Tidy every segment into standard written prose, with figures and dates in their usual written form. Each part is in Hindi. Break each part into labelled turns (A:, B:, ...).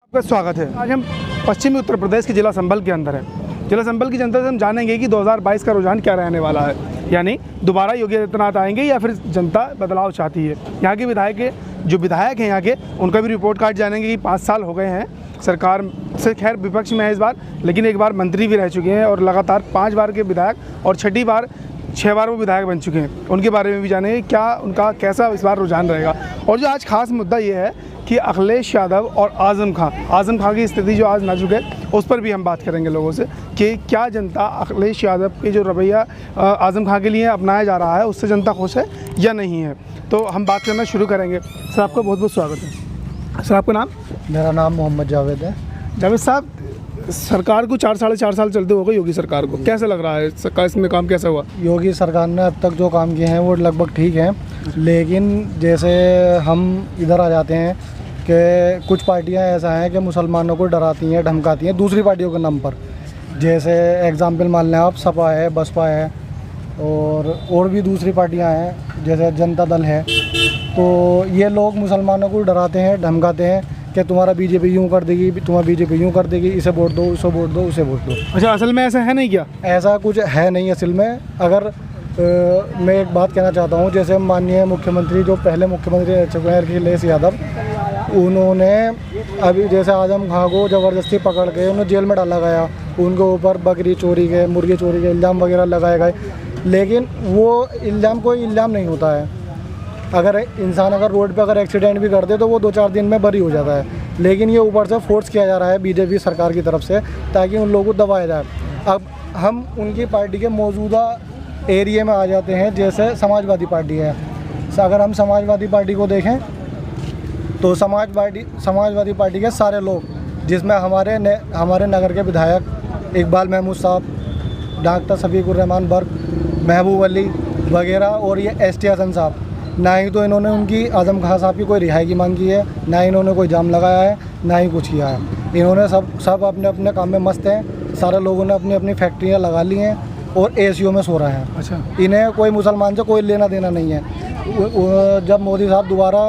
A: आपका स्वागत है। आज हम पश्चिमी उत्तर प्रदेश के जिला संभल के अंदर है। जिला संभल की जनता से हम जानेंगे कि 2022 का रुझान क्या रहने वाला है, यानी दोबारा योगी आदित्यनाथ आएंगे या फिर जनता बदलाव चाहती है। यहाँ के विधायक हैं यहाँ के, उनका भी रिपोर्ट कार्ड जानेंगे कि 5 साल हो गए हैं सरकार से। खैर विपक्ष में है इस बार, लेकिन एक बार मंत्री भी रह चुके हैं और लगातार 5 बार के विधायक और 6 बार वो विधायक बन चुके हैं। उनके बारे में भी जानेंगे क्या उनका कैसा इस बार रुझान रहेगा। और जो आज खास मुद्दा ये है कि अखिलेश यादव और आज़म खां की स्थिति जो आज नाजुक है, उस पर भी हम बात करेंगे लोगों से कि क्या जनता अखिलेश यादव के जो रवैया आज़म खां के लिए अपनाया जा रहा है उससे जनता खुश है या नहीं है। तो हम बात करना शुरू करेंगे। सर आपका बहुत बहुत स्वागत है। सर आपका नाम?
B: मेरा नाम मोहम्मद जावेद है।
A: जावेद साहब, सरकार को 4 साल चलते हो गए योगी सरकार को, कैसा लग रहा है सरकार, इसमें काम कैसा हुआ?
B: योगी सरकार ने अब तक जो काम किए हैं वो लगभग ठीक हैं, लेकिन जैसे हम इधर आ जाते हैं कि कुछ पार्टियां ऐसा हैं कि मुसलमानों को डराती हैं धमकाती हैं दूसरी पार्टियों के नाम पर। जैसे एग्जाम्पल मान लें आप, सपा है, बसपा है और भी दूसरी पार्टियां हैं जैसे जनता दल है। तो ये लोग मुसलमानों को डराते हैं धमकाते हैं कि तुम्हारा बीजेपी यूँ कर देगी, तुम्हारा बीजेपी यूँ कर देगी, इसे वोट दो, उसे वोट दो, उसे वोट दो।
A: अच्छा, असल में ऐसा है नहीं क्या?
B: ऐसा कुछ है नहीं असल में। अगर मैं एक बात कहना चाहता हूँ, जैसे माननीय मुख्यमंत्री जो पहले मुख्यमंत्री रह चुके हैं अखिलेश यादव, उन्होंने अभी जैसे आज़म खां को ज़बरदस्ती पकड़ के उन्हें जेल में डाला गया, उनके ऊपर बकरी चोरी के, मुर्गी चोरी के इल्ज़ाम वगैरह लगाए गए, लेकिन वो इल्ज़ाम कोई इल्ज़ाम नहीं होता है। अगर इंसान रोड पे अगर एक्सीडेंट भी कर दे तो वो 2-4 दिन में बरी हो जाता है, लेकिन ये ऊपर से फोर्स किया जा रहा है बीजेपी सरकार की तरफ से ताकि उन लोगों को दबाया जाए। अब हम उनकी पार्टी के मौजूदा एरिया में आ जाते हैं, जैसे समाजवादी पार्टी है। अगर हम समाजवादी पार्टी को देखें तो समाजवादी पार्टी के सारे लोग, जिसमें हमारे नगर के विधायक इकबाल महमूद साहब, डॉक्टर शफीकुर रहमान बर्क, महबूब अली वगैरह और ये ST हसन साहब, ना ही तो इन्होंने उनकी आज़म खां साहब की कोई रिहाई की मांग की है, ना ही इन्होंने कोई जाम लगाया है, ना ही कुछ किया है। इन्होंने सब अपने अपने काम में मस्त हैं। सारे लोगों ने अपनी अपनी फैक्ट्रियाँ लगा ली हैं और ACO में सो रहे हैं।
A: अच्छा,
B: इन्हें कोई मुसलमान से कोई लेना देना नहीं है। जब मोदी साहब दोबारा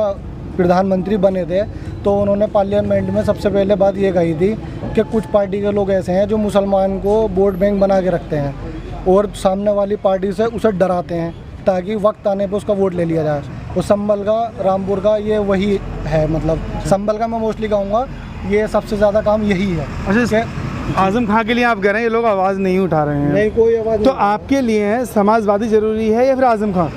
B: प्रधानमंत्री बने थे तो उन्होंने पार्लियामेंट में सबसे पहले बात ये कही थी कि कुछ पार्टी के लोग ऐसे हैं जो मुसलमान को वोट बैंक बना के रखते हैं और सामने वाली पार्टी से उसे डराते हैं ताकि वक्त आने पर उसका वोट ले लिया जाए। और संभल का, रामपुर का ये वही है, मतलब संभल का मैं मोस्टली कहूँगा ये सबसे ज़्यादा काम यही है।
A: अच्छा, आज़म खां के लिए आप कह रहे हैं ये लोग आवाज़ नहीं उठा रहे हैं?
B: नहीं, कोई आवाज़।
A: तो आपके लिए समाजवादी ज़रूरी है या फिर आज़म खां?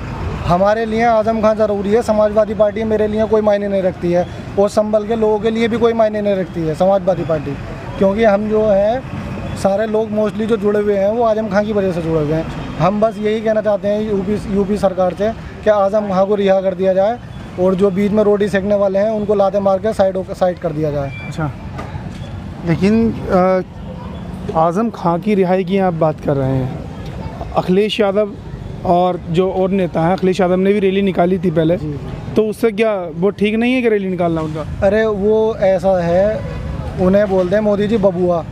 B: हमारे लिए आज़म खां ज़रूरी है। समाजवादी पार्टी मेरे लिए कोई मायने नहीं रखती है और संभल के लोगों के लिए भी कोई मायने नहीं रखती है समाजवादी पार्टी, क्योंकि हम जो हैं सारे लोग मोस्टली जो जुड़े हुए हैं वो आज़म खां की वजह से जुड़े हुए हैं। हम बस यही कहना चाहते हैं यूपी सरकार से कि आज़म खां को रिहा कर दिया जाए और जो बीच में रोटी सेकने वाले हैं उनको लाते मार के साइड कर दिया जाए।
A: अच्छा, लेकिन आज़म खां की रिहाई की आप बात कर रहे हैं, अखिलेश यादव और जो और नेता हैं, अखिलेश यादव ने भी रैली निकाली थी पहले, तो उससे क्या वो ठीक नहीं है कि रैली निकालना उनका?
B: अरे वो ऐसा है, उन्हें बोलते हैं मोदी जी बबुआ।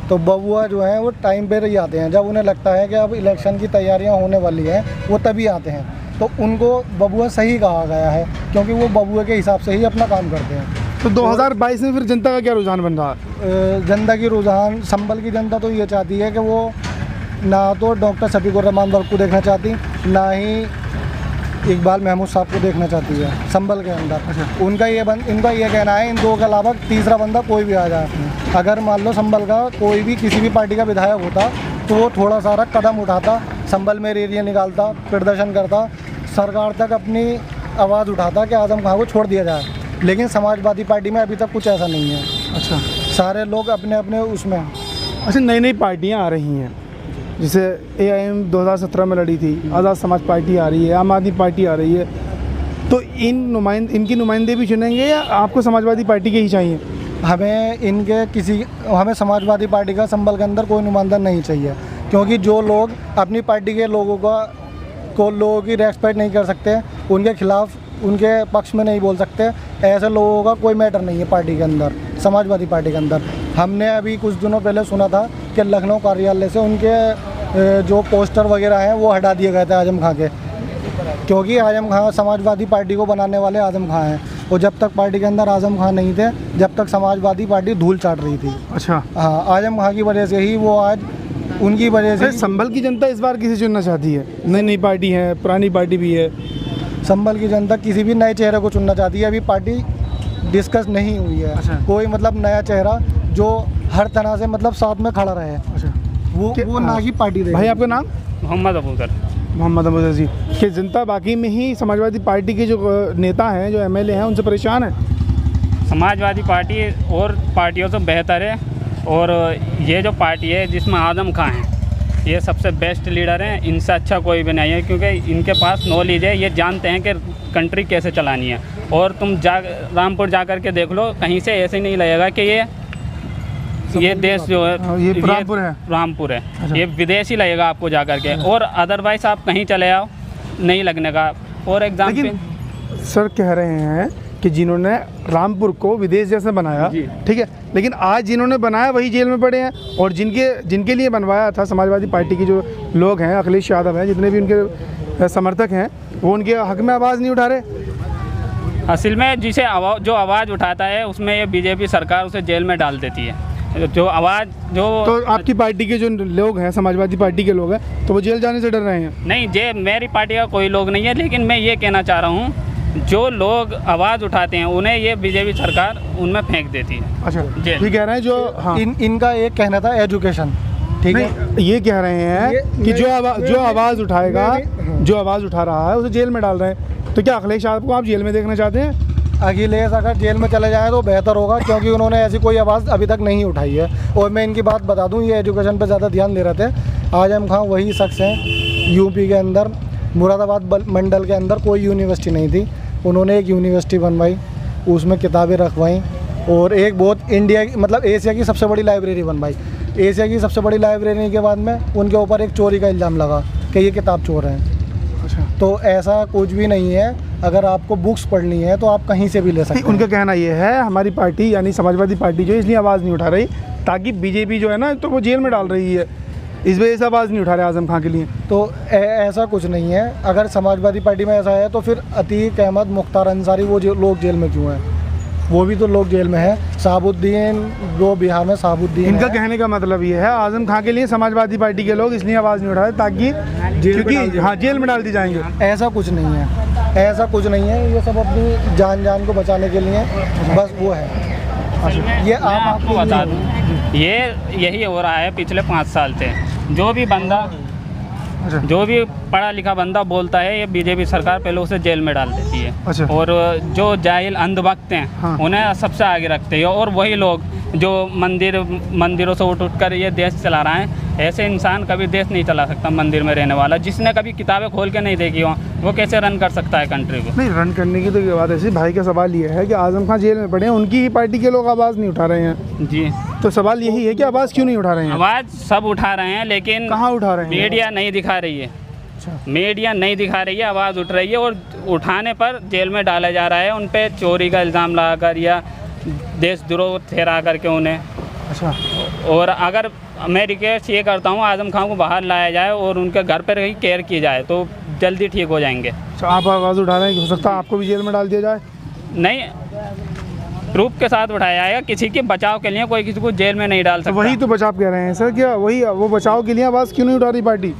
B: तो बबुआ जो हैं वो टाइम पे ही आते हैं, जब उन्हें लगता है कि अब इलेक्शन की तैयारियां होने वाली हैं वो तभी आते हैं। तो उनको बबुआ सही कहा गया है क्योंकि वो बबुआ के हिसाब से ही अपना काम करते हैं।
A: तो 2022 में फिर जनता का क्या रुझान बन रहा है?
B: जनता की रुझान, संभल की जनता तो ये चाहती है कि वो ना तो डॉक्टर शफीकुर रहमान बर्क को देखना चाहती, ना ही इकबाल महमूद साहब को देखना चाहती है संभल के अंदर। इनका ये कहना है इन दो के अलावा तीसरा बंदा कोई भी आ जाए। अगर मान लो संभल का कोई भी किसी भी पार्टी का विधायक होता तो वो थोड़ा सारा कदम उठाता, संभल में रैलियाँ निकालता, प्रदर्शन करता, सरकार तक अपनी आवाज़ उठाता कि आज़म खां को छोड़ दिया जाए। लेकिन समाजवादी पार्टी में अभी तक कुछ ऐसा नहीं है।
A: अच्छा,
B: सारे लोग अपने अपने उसमें।
A: अच्छा, नई पार्टियाँ आ रही हैं, जैसे AIM 2017 में लड़ी थी, आज़ाद समाज पार्टी आ रही है, आम आदमी पार्टी आ रही है, तो इनकी नुमाइंदे भी चुनेंगे या आपको समाजवादी पार्टी के ही चाहिए?
B: हमें समाजवादी पार्टी का संभल के अंदर कोई नुमाइंदा नहीं चाहिए, क्योंकि जो लोग अपनी पार्टी के लोगों की रेस्पेक्ट नहीं कर सकते, उनके खिलाफ उनके पक्ष में नहीं बोल सकते, ऐसे लोगों का कोई मैटर नहीं है पार्टी के अंदर, समाजवादी पार्टी के अंदर। हमने अभी कुछ दिनों पहले सुना था कि लखनऊ कार्यालय से उनके जो पोस्टर वगैरह हैं वो हटा दिए गए थे आज़म खां के, क्योंकि आज़म खां समाजवादी पार्टी को बनाने वाले आज़म खां हैं। और जब तक पार्टी के अंदर आजम खान नहीं थे, जब तक समाजवादी पार्टी धूल चाट रही थी।
A: अच्छा,
B: हाँ, आजम खान की वजह से ही वो आज, उनकी वजह से
A: संभल की जनता इस बार किसे चुनना चाहती है? नई नई पार्टी है, पुरानी पार्टी भी है।
B: संभल की जनता किसी भी नए चेहरे को चुनना चाहती है। अभी पार्टी डिस्कस नहीं हुई है।
A: अच्छा।
B: कोई मतलब नया चेहरा जो हर तरह से मतलब साथ में खड़ा रहे,
A: अच्छा,
B: वो ना ही पार्टी दे।
A: भाई आपका नाम?
C: मोहम्मद अबूकर।
A: मोहम्मद अबूकर जी। कि जनता बाकी में ही समाजवादी पार्टी के जो नेता हैं, जो एमएलए हैं, उनसे परेशान है?
C: समाजवादी पार्टी और पार्टियों से बेहतर है, और ये जो पार्टी है जिसमें आजम खान है, ये सबसे बेस्ट लीडर हैं। इनसे अच्छा कोई भी नहीं है, क्योंकि इनके पास नॉलेज है, ये जानते हैं कि कंट्री कैसे चलानी है। और तुम रामपुर जा कर के देख लो, कहीं से ऐसे नहीं लगेगा कि ये देश जो है,
A: ये रामपुर है।
C: रामपुर है।
A: अच्छा।
C: ये विदेशी लगेगा आपको जा कर के, और अदरवाइज आप कहीं चले आओ नहीं लगने का। फॉर एग्जाम्पल,
A: लेकिन सर कह रहे हैं कि जिन्होंने रामपुर को विदेश जैसे बनाया, ठीक है, लेकिन आज जिन्होंने बनाया वही जेल में पड़े हैं, और जिनके लिए बनवाया था समाजवादी पार्टी के जो लोग हैं, अखिलेश यादव हैं, जितने भी उनके समर्थक हैं, वो उनके हक में आवाज़ नहीं उठा रहे।
C: असल में जिसे जो आवाज़ उठाता है उसमें ये बीजेपी सरकार उसे जेल में डाल देती है। जो आवाज़ जो
A: तो आपकी पार्टी के जो लोग हैं, समाजवादी पार्टी के लोग हैं, तो वो जेल जाने से डर रहे हैं?
C: नहीं, जे मेरी पार्टी का कोई लोग नहीं है, लेकिन मैं ये कहना चाह रहा हूँ, जो लोग आवाज़ उठाते हैं उन्हें ये बीजेपी सरकार उनमें फेंक देती है।
A: अच्छा, ये कह रहे हैं जो, हाँ,
B: इनका एक कहना था एजुकेशन, ठीक है।
A: नहीं, ये कह रहे हैं कि जो आवाज़ उठाएगा, जो आवाज़ उठा रहा है उसे जेल में डाल रहे हैं। तो क्या अखिलेश यादव को आप जेल में देखना चाहते हैं?
B: अखिलेश अगर जेल में चले जाए तो बेहतर होगा, क्योंकि उन्होंने ऐसी कोई आवाज़ अभी तक नहीं उठाई है। और मैं इनकी बात बता दूं, ये एजुकेशन पर ज़्यादा ध्यान दे रहे थे। आजम खान वही शख्स हैं, यूपी के अंदर मुरादाबाद मंडल के अंदर कोई यूनिवर्सिटी नहीं थी, उन्होंने एक यूनिवर्सिटी बनवाई, उसमें किताबें रखवाई, और एक बहुत इंडिया मतलब एशिया की सबसे बड़ी लाइब्रेरी बनवाई। एशिया की सबसे बड़ी लाइब्रेरी के बाद में उनके ऊपर एक चोरी का इल्ज़ाम लगा कि ये किताब चोर हैं।
A: अच्छा,
B: तो ऐसा कुछ भी नहीं है। अगर आपको बुक्स पढ़नी है तो आप कहीं से भी ले सकते हैं।
A: उनका कहना ये है, हमारी पार्टी यानी समाजवादी पार्टी जो है इसलिए आवाज़ नहीं उठा रही ताकि बीजेपी जो है ना, तो वो जेल में डाल रही है, इस वजह से आवाज़ नहीं उठा रहे आजम खान के लिए।
B: तो ऐसा कुछ नहीं है। अगर समाजवादी पार्टी में ऐसा है तो फिर अतीक अहमद, मुख्तार अंसारी, वो लोग जेल में क्यों हैं? वो भी तो लोग जेल में हैं। शहाबुद्दीन, जो बिहार में शहाबुद्दीन,
A: इनका कहने का मतलब ये है, आजम खान के लिए समाजवादी पार्टी के लोग इसलिए आवाज़ नहीं उठा रहे ताकि क्योंकि हाँ जेल में डाल दी जाएंगे।
B: ऐसा कुछ नहीं है, ऐसा कुछ नहीं है। ये सब अपनी जान को बचाने के लिए बस वो है। ये
C: आपको बता दूँ, यही हो रहा है पिछले 5 साल से। जो भी बंदा, जो भी पढ़ा लिखा बंदा बोलता है, ये बीजेपी सरकार पहले उसे जेल में डाल देती है।
A: अच्छा।
C: और जो जाहिल अंधभक्त हैं,
A: हाँ,
C: उन्हें सबसे आगे रखते हैं। और वही लोग जो मंदिरों से उठ कर ये देश चला रहे हैं, ऐसे इंसान कभी देश नहीं चला सकता। मंदिर में रहने वाला जिसने कभी किताबें खोल के नहीं देखी हो, वो कैसे रन कर सकता है कंट्री को?
A: नहीं, रन करने की तो बात ऐसी। भाई का सवाल ये है कि आजम खान जेल में पड़े हैं, उनकी ही पार्टी के लोग आवाज़ नहीं उठा रहे हैं।
C: जी,
A: तो सवाल यही है कि आवाज़ क्यों नहीं उठा रहे हैं?
C: आवाज़ सब उठा रहे हैं, लेकिन
A: कहाँ उठा रहे हैं?
C: मीडिया नहीं दिखा रही है।
A: अच्छा,
C: मीडिया नहीं दिखा रही है, आवाज़ उठ रही है, और उठाने पर जेल में डाला जा रहा है। उन पे चोरी का इल्ज़ाम लगाकर या देशद्रोह ठहरा करके उन्हें।
A: अच्छा,
C: और अगर मैं रिक्वेस्ट ये करता हूँ, आजम खान को बाहर लाया जाए और उनके घर पर ही केयर की जाए तो जल्दी ठीक हो जाएंगे।
A: अच्छा, आप आवाज़ उठा रहे हैं कि हो सकता है आपको भी जेल में डाल दिया जाए?
C: नहीं, प्रूफ के साथ उठाया जाएगा। किसी के बचाव के लिए कोई किसी को जेल में नहीं डाल सकता।
A: वही तो बचाव कह रहे हैं सर, क्या वही वो बचाव के लिए आवाज़ क्यों नहीं उठा रही पार्टी?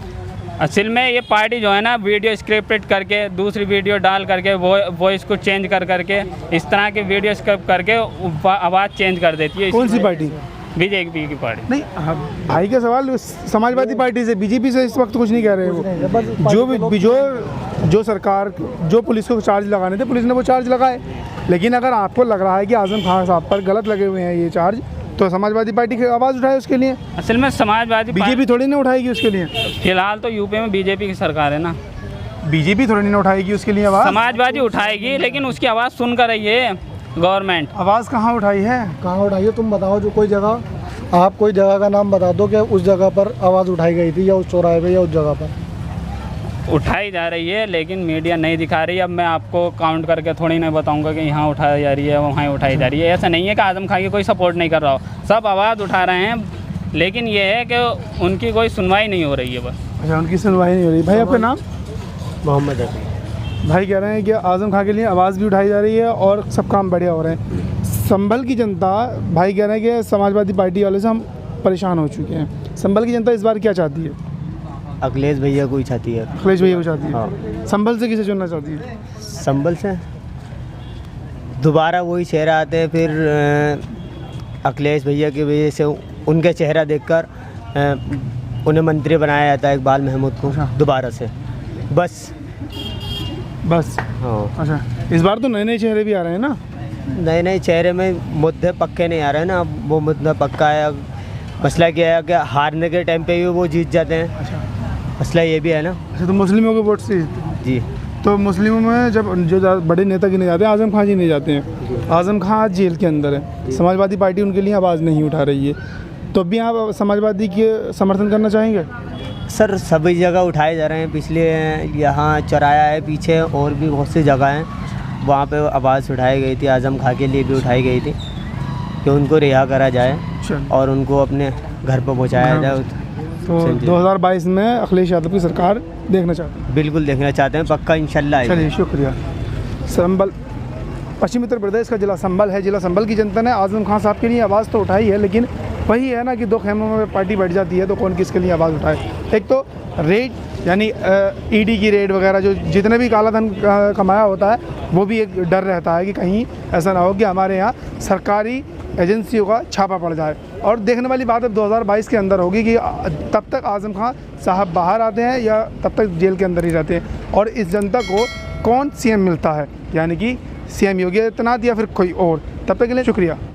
C: असल में ये पार्टी जो है ना, वीडियो स्क्रिप्टेड करके, दूसरी वीडियो डाल करके, वॉइस को चेंज कर करके, इस तरह के वीडियो स्क्रिप्ट करके आवाज़ चेंज कर देती है।
A: कौन सी पार्टी?
C: बीजेपी की पार्टी।
A: नहीं, भाई का सवाल समाजवादी पार्टी से, बीजेपी से इस वक्त कुछ नहीं कह रहे वो। जो सरकार, जो पुलिस को चार्ज लगाने थे, पुलिस ने वो चार्ज लगाए। लेकिन अगर आपको लग रहा है कि आजम खान साहब पर गलत लगे हुए हैं ये चार्ज, तो समाजवादी पार्टी की आवाज़ उठाए उसके लिए।
C: असल में समाजवादी
A: बीजेपी थोड़ी ना उठाएगी उसके लिए।
C: फिलहाल तो यूपी में बीजेपी की सरकार है ना,
A: बीजेपी थोड़ी ना उठाएगी उसके लिए आवाज़।
C: समाजवादी उठाएगी, लेकिन उसकी आवाज़ सुन कर रही है गवर्नमेंट।
A: आवाज़ कहाँ उठाई है?
B: कहाँ उठाई है? तुम बताओ, जो कोई जगह, आप कोई जगह का नाम बता दो कि उस जगह पर आवाज़ उठाई गई थी, या उस चौराहे पे, या उस जगह पर।
C: उठाई जा रही है, लेकिन मीडिया नहीं दिखा रही। अब मैं आपको काउंट करके थोड़ी नहीं बताऊंगा कि यहाँ उठाई जा रही है, वहाँ उठाई जा रही है। ऐसा नहीं है कि आजम खान की कोई सपोर्ट नहीं कर रहा हो, सब आवाज़ उठा रहे हैं, लेकिन ये है कि उनकी कोई सुनवाई नहीं हो रही है बस।
A: अच्छा, उनकी सुनवाई नहीं हो रही। भाई आपका नाम?
D: मोहम्मद अली।
A: भाई कह रहे हैं कि आज़म खां के लिए आवाज़ भी उठाई जा रही है और सब काम बढ़िया हो रहे हैं। संभल की जनता, भाई कह रहे हैं कि समाजवादी पार्टी वाले से हम परेशान हो चुके हैं। संभल की जनता इस बार क्या चाहती है?
D: अखिलेश भैया को ही चाहती है।
A: अखिलेश भैया को चाहती है।
D: हाँ।
A: संभल से किसे चुनना चाहती है?
D: संभल से दोबारा वही चेहरा आते हैं, फिर अखिलेश भैया की वजह से उनका चेहरा देखकर उन्हें मंत्री बनाया जाता है, इकबाल महमूद को दोबारा से। बस। हाँ।
A: अच्छा, इस बार तो नए नए चेहरे भी आ रहे हैं ना?
D: नए नए चेहरे में मुद्दे पक्के नहीं आ रहे हैं ना। अब वो मुद्दा पक्का है। अब मसला क्या है कि हारने के टाइम पे भी वो जीत जाते हैं।
A: अच्छा,
D: मसला ये भी है ना।
A: अच्छा, तो मुस्लिमों के वोट से
D: जी।
A: तो मुस्लिमों में जब जो बड़े नेता गिने जाते हैं, आज़म खां जी नहीं जाते हैं। आज़म खां आज जेल के अंदर है। समाजवादी पार्टी उनके लिए आवाज़ नहीं उठा रही है, तो भी आप समाजवादी के समर्थन करना चाहेंगे?
D: सर सभी जगह उठाए जा रहे हैं। पिछले यहाँ चौराया है, पीछे और भी बहुत सी जगह हैं, वहाँ पे आवाज़ उठाई गई थी। आज़म खां के लिए भी उठाई गई थी कि उनको रिहा करा जाए और उनको अपने घर पर पहुँचाया जाए।
A: तो 2022 में अखिलेश यादव की सरकार देखना चाहते हैं?
D: बिल्कुल देखना चाहते हैं, पक्का इंशाल्लाह।
A: चलिए, शुक्रिया। संभल पश्चिमी उत्तर प्रदेश का ज़िला संभल है। ज़िला संभल की जनता ने आज़म खां साहब के लिए आवाज़ तो उठाई है, लेकिन वही है ना कि दो खेमों में पार्टी बैठ जाती है, तो कौन किसके लिए आवाज़ उठाए। एक तो रेड, यानी ईडी की रेड वगैरह, जो जितने भी काला धन कमाया होता है, वो भी एक डर रहता है कि कहीं ऐसा ना हो कि हमारे यहाँ सरकारी एजेंसियों का छापा पड़ जाए। और देखने वाली बात अब 2022 के अंदर होगी कि तब तक आज़म खां साहब बाहर आते हैं या तब तक जेल के अंदर ही रहते हैं, और इस जनता को कौन सीएम मिलता है, यानी कि सीएम योगी आदित्यनाथ या फिर कोई और। तब तक के लिए शुक्रिया।